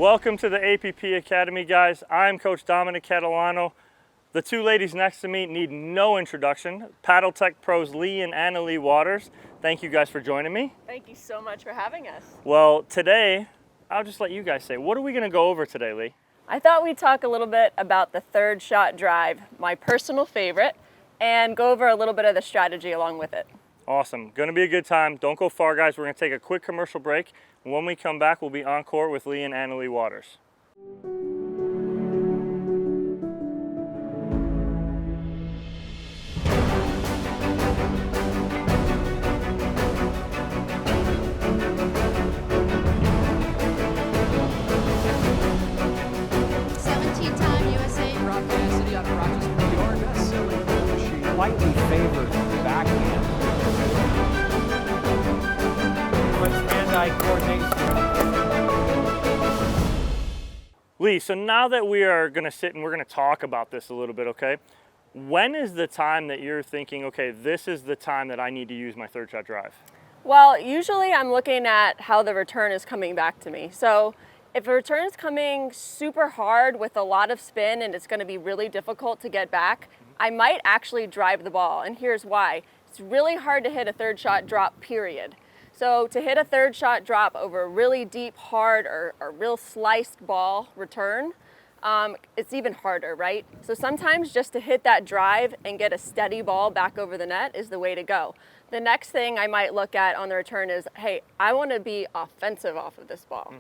Welcome to the APP Academy, guys. I'm Coach Dominic Catalano. The two ladies next to me need no introduction. Paddle Tech pros Leigh and Leigh Waters. Thank you guys for joining me. Thank you so much for having us. Well, today, I'll just let you guys say, what are we gonna go over today, Leigh? I thought we'd talk a little bit about the third shot drive, my personal favorite, and go over a little bit of the strategy along with it. Awesome, gonna be a good time. Don't go far, guys. We're gonna take a quick commercial break. When we come back, we'll be on court with Leigh and Leigh Waters. Slightly favored backhand. Let's hand-eye coordination. Leigh, so now that we are gonna sit and we're gonna talk about this a little bit, okay? When is the time that you're thinking, okay, this is the time that I need to use my third shot drive? Well, usually I'm looking at how the return is coming back to me. So if a return is coming super hard with a lot of spin and it's gonna be really difficult to get back, I might actually drive the ball, and here's why. It's really hard to hit a third shot drop, period. So to hit a third shot drop over a really deep, hard, or real sliced ball return, it's even harder, right? So sometimes just to hit that drive and get a steady ball back over the net is the way to go. The next thing I might look at on the return is, hey, I wanna be offensive off of this ball.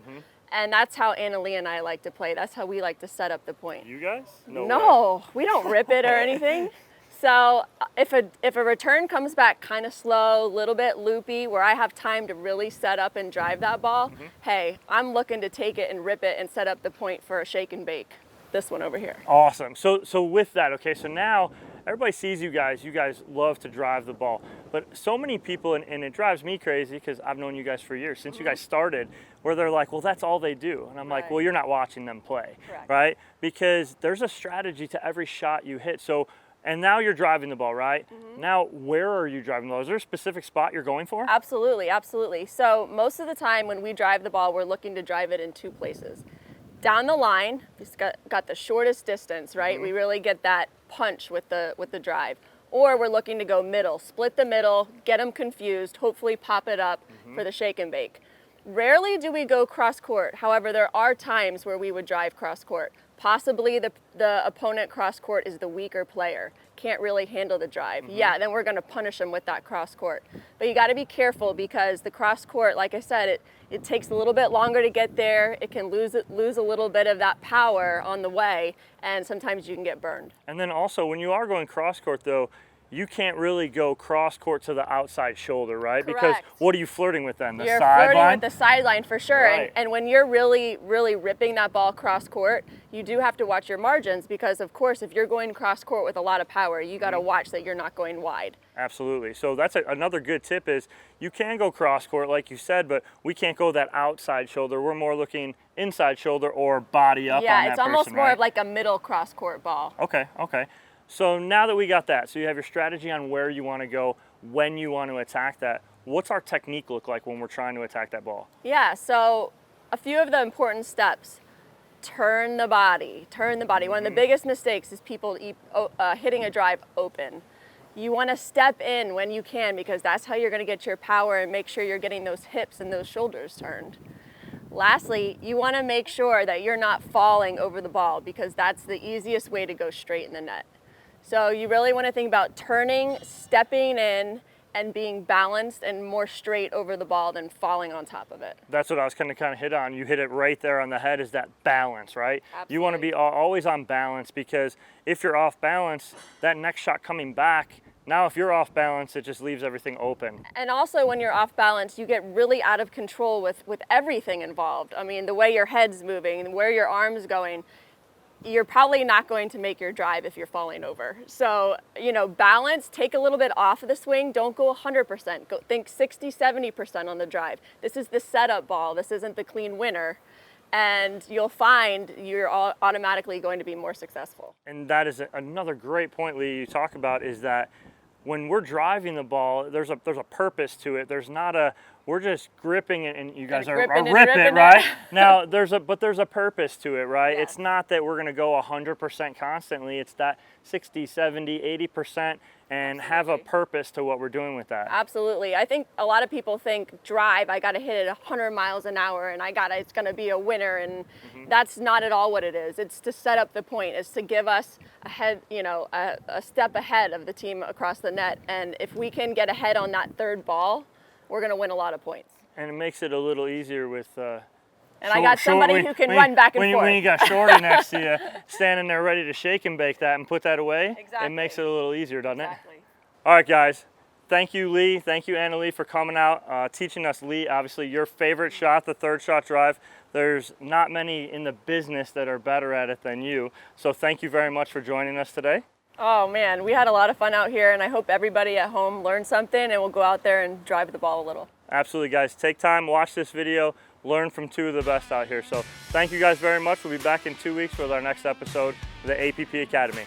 And that's how Leigh and I like to play. That's how we like to set up the point. You guys? No, we don't rip it or anything. So if a return comes back kind of slow, a little bit loopy, where I have time to really set up and drive that ball, hey, I'm looking to take it and rip it and set up the point for a shake and bake. This one over here. Awesome. So with that, okay, so now everybody sees you guys love to drive the ball, but so many people, and it drives me crazy because I've known you guys for years, since you guys started, where they're like, well, that's all they do. And I'm like, well, you're not watching them play, right? Because there's a strategy to every shot you hit. So, and now you're driving the ball, right? Now, where are you driving the ball? Is there a specific spot you're going for? Absolutely, absolutely. So most of the time when we drive the ball, we're looking to drive it in two places. Down the line, it's got the shortest distance, right? We really get that punch with the drive. Or we're looking to go middle, split the middle, get them confused, hopefully pop it up for the shake and bake. Rarely do we go cross court. However, there are times where we would drive cross court. Possibly the opponent cross court is the weaker player, can't really handle the drive. Yeah, then we're gonna punish them with that cross court. But you gotta be careful because the cross court, like I said, it takes a little bit longer to get there. It can lose a little bit of that power on the way, and sometimes you can get burned. And then also, when you are going cross court though, you can't really go cross court to the outside shoulder, right? Correct. Because what are you flirting with then? The You're sideline? flirting with the sideline for sure. Right. And when you're really, really ripping that ball cross court, you do have to watch your margins because, of course, if you're going cross court with a lot of power, you got to watch that you're not going wide. Absolutely. So that's another good tip is you can go cross court like you said, but we can't go that outside shoulder. We're more looking inside shoulder or body up on that person. Yeah, it's almost more of like a middle cross court ball. Okay. So now that we got that, so you have your strategy on where you want to go, when you want to attack that, what's our technique look like when we're trying to attack that ball? Yeah, so a few of the important steps. Turn the body. One of the biggest mistakes is people hitting a drive open. You want to step in when you can because that's how you're going to get your power and make sure you're getting those hips and those shoulders turned. Lastly, you want to make sure that you're not falling over the ball because that's the easiest way to go straight in the net. So you really want to think about turning, stepping in, and being balanced and more straight over the ball than falling on top of it. That's what I was kind of hit on. You hit it right there on the head, is that balance, right? Absolutely. You want to be always on balance because if you're off balance, that next shot coming back, now if you're off balance, it just leaves everything open. And also when you're off balance, you get really out of control with everything involved. I mean, the way your head's moving, where your arm's going, you're probably not going to make your drive if you're falling over. So, balance, take a little bit off of the swing. Don't go 100%. Go, think 60, 70% on the drive. This is the setup ball. This isn't the clean winner. And you'll find you're automatically going to be more successful. And that is another great point, Leigh, you talk about is that when we're driving the ball, there's a purpose to it. There's not we're just gripping it, and you guys are gripping and rip it, ripping right? it. Now, there's a purpose to it, right? Yes. It's not that we're going to go 100% constantly. It's that 60, 70, 80%, and have a Absolutely. purpose to what we're doing with that. Absolutely. I think a lot of people think drive, I got to hit it 100 miles an hour and it's going to be a winner. And that's not at all what it is. It's to set up the point. It's to give us ahead, a step ahead of the team across the net. And if we can get ahead on that third ball, we're going to win a lot of points. And it makes it a little easier with And I got somebody who can run back and forth. When you got Shorty next to you, standing there ready to shake and bake that and put that away, Exactly. it makes it a little easier, doesn't it? Exactly. All right, guys. Thank you, Leigh. Thank you, Anna-Lee, for coming out, teaching us, Leigh, obviously your favorite shot, the third shot drive. There's not many in the business that are better at it than you. So thank you very much for joining us today. Oh man, we had a lot of fun out here, and I hope everybody at home learned something and will go out there and drive the ball a little. Absolutely, guys. Take time, watch this video, learn from two of the best out here. So thank you guys very much. We'll be back in 2 weeks with our next episode of the APP Academy.